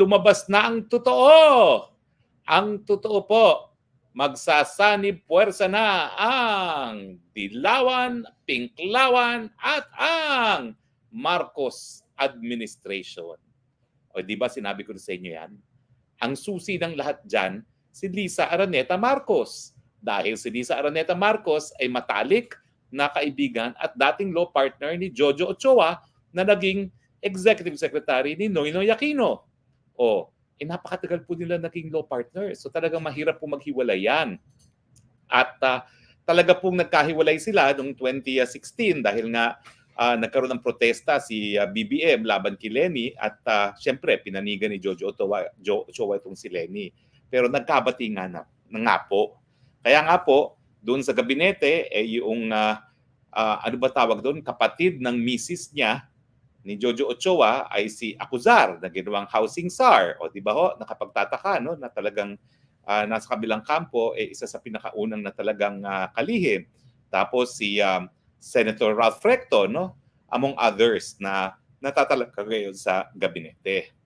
Lumabas na ang totoo. Ang totoo po, magsasanib puwersa na ang Dilawan, Pinklawan at ang Marcos administration. O di ba sinabi ko na sa inyo yan? Ang susi ng lahat dyan, si Lisa Araneta Marcos. Dahil si Lisa Araneta Marcos ay matalik na kaibigan at dating law partner ni Jojo Ochoa na naging executive secretary ni Noynoy Aquino. O, napakatagal po nila naging law partner. So talagang mahirap po maghiwalay yan. At talaga pong nagkahiwalay sila noong 2016 dahil nga nagkaroon ng protesta si BBM laban kay Lenny at siyempre pinanigan ni Jojo Ochoa itong si Lenny. Pero nagkabati nga po. Kaya nga po, doon sa gabinete, yung ano ba tawag doon, kapatid ng misis niya ni Jojo Ochoa ay si Acuzar na ginawang housing czar. O di ba ho, nakapagtataka no, na talagang nasa kabilang kampo, isa sa pinakaunang na talagang kalihim. Tapos si Senator Ralph Recto, no, among others na natatalaka ngayon sa gabinete.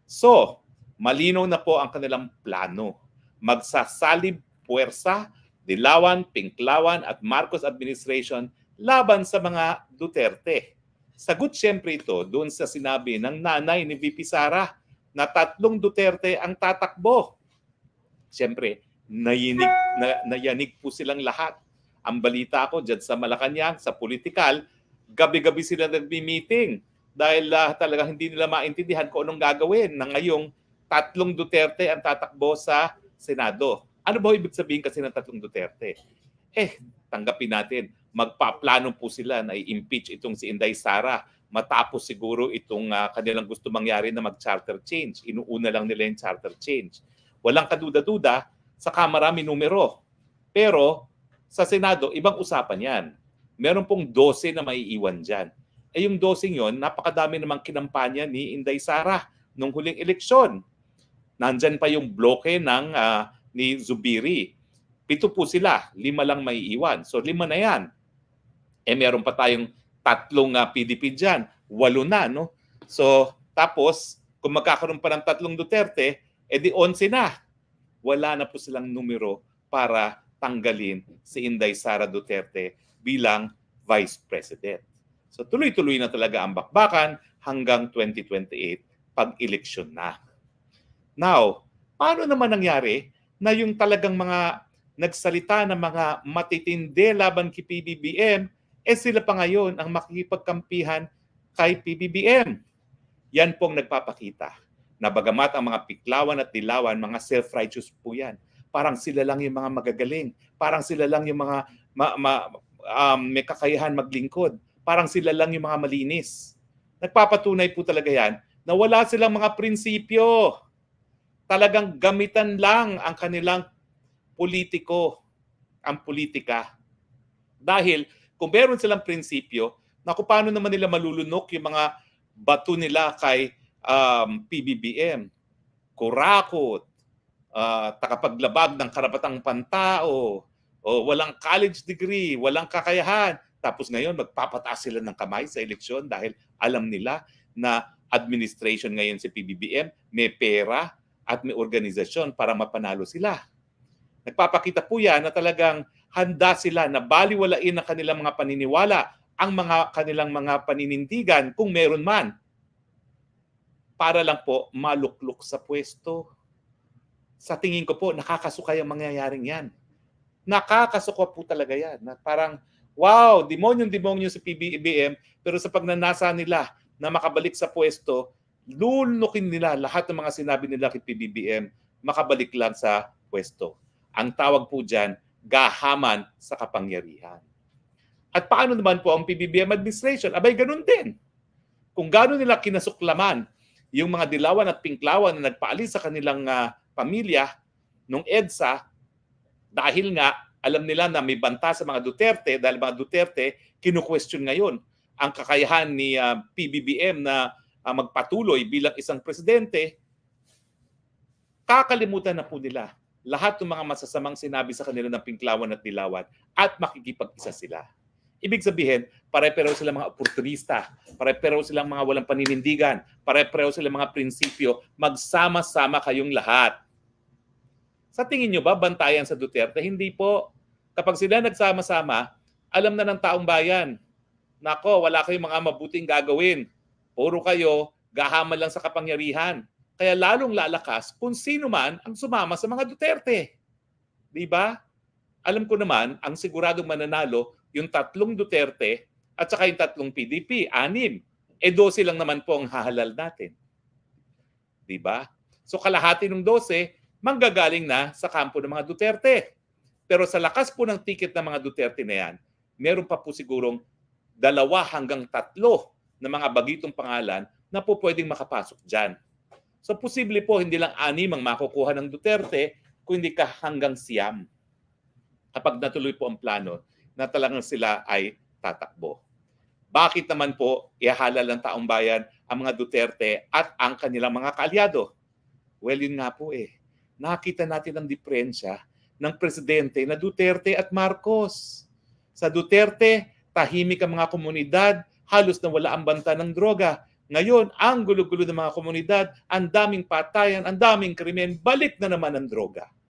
So, malinaw na po ang kanilang plano. Magsasalib puwersa, Dilawan, Pinklawan at Marcos administration laban sa mga Duterte. Sagot siyempre ito doon sa sinabi ng nanay ni VP Sara na 3 Duterte ang tatakbo. Siyempre, nayanig po silang lahat. Ang balita ko dyan sa Malacanang, sa politikal, gabi-gabi sila nagmi-meeting dahil talaga hindi nila maintindihan kung anong gagawin na ngayong 3 Duterte ang tatakbo sa Senado. Ano ba ibig sabihin kasi ng 3 Duterte? Tanggapin natin, magpaplano po sila na i-impeach itong si Inday Sara matapos siguro itong kanilang gusto mangyari na mag-charter change. Inuuna lang nila yung charter change. Walang kaduda-duda, sa Kamara may numero. Pero sa Senado, ibang usapan yan. Meron pong 12 na maiiwan dyan. Yung 12 yon, napakadami namang kinampanya ni Inday Sara nung huling eleksyon. Nandyan pa yung bloke ng ni Zubiri. 7 po sila, 5 lang maiiwan. So 5 na yan. Meron pa tayong 3 PDP dyan, 8 na, no? So, tapos, kung magkakaroon pa ng 3 Duterte, di 11 na. Wala na po silang numero para tanggalin si Inday Sara Duterte bilang Vice President. So, tuloy-tuloy na talaga ang bakbakan hanggang 2028 pag-eleksyon na. Now, paano naman nangyari na yung talagang mga nagsalita ng mga matitindi laban kay PBBM, sila pa ngayon ang makikipagkampihan kay PBBM. Yan pong nagpapakita na bagamat ang mga Pinklawan at Dilawan, mga self-righteous po yan. Parang sila lang yung mga magagaling. Parang sila lang yung mga may kakayahan maglingkod. Parang sila lang yung mga malinis. Nagpapatunay po talaga yan na wala silang mga prinsipyo. Talagang gamitan lang ang kanilang politiko, ang politika. Dahil kung meron silang prinsipyo, naku, paano naman nila malulunok yung mga bato nila kay PBBM? Kurakot, takapaglabag ng karapatang pantao, o walang college degree, walang kakayahan. Tapos ngayon, magpapataas sila ng kamay sa eleksyon dahil alam nila na administration ngayon si PBBM, may pera at may organisasyon para mapanalo sila. Nagpapakita po yan na talagang handa sila na baliwalain ang kanilang mga paniniwala, ang mga kanilang mga paninindigan kung meron man, para lang po maluklok sa pwesto. Sa tingin ko po, nakakasuka yung mangyayaring yan. Nakakasuka po talaga yan. Na parang, wow, demonyo si PBBM, pero sa pagnanasa nila na makabalik sa pwesto, lulunukin nila lahat ng mga sinabi nila kay PBBM, makabalik lang sa pwesto. Ang tawag po dyan, gahaman sa kapangyarihan. At paano naman po ang PBBM administration? Abay, ganun din. Kung gano'n nila kinasuklaman yung mga Dilawan at Pinklawan na nagpaalis sa kanilang pamilya nung EDSA, dahil nga alam nila na may banta sa mga Duterte, dahil mga Duterte kinu-question ngayon ang kakayahan ni PBBM na magpatuloy bilang isang presidente, kakalimutan na po nila lahat ng mga masasamang sinabi sa kanila ng Pinklawan at Dilawan at makikipag-isa sila. Ibig sabihin, pare-pareho silang mga oportunista, pare-pareho silang mga walang paninindigan, pare-pareho silang mga prinsipyo, magsama-sama kayong lahat. Sa tingin nyo ba bantayan sa Duterte? Hindi po. Kapag sila nagsama-sama, alam na ng taong bayan, nako, wala kayong mga mabuting gagawin. Puro kayo, gahamal lang sa kapangyarihan. Kaya lalong lalakas kung sino man ang sumama sa mga Duterte. Di ba? Alam ko naman, ang siguradong mananalo, yung 3 Duterte at saka yung 3 PDP, 6. 12 lang naman po ang hahalal natin. Di ba? So kalahati ng 12, manggagaling na sa kampo ng mga Duterte. Pero sa lakas po ng ticket ng mga Duterte na yan, meron pa po sigurong 2 hanggang 3 na mga bagitong pangalan na po pwedeng makapasok dyan. So posible po hindi lang 6 ang makukuha ng Duterte, kundi ka hanggang 9 kapag natuloy po ang plano na talagang sila ay tatakbo. Bakit naman po ihahalal ng taong bayan ang mga Duterte at ang kanilang mga kaalyado? Well, yun nga po eh. Nakita natin ang diferensya ng presidente na Duterte at Marcos. Sa Duterte, tahimik ang mga komunidad, halos na wala ang banta ng droga. Ngayon, ang gulo-gulo ng mga komunidad, ang daming patayan, ang daming krimen, balik na naman ang droga.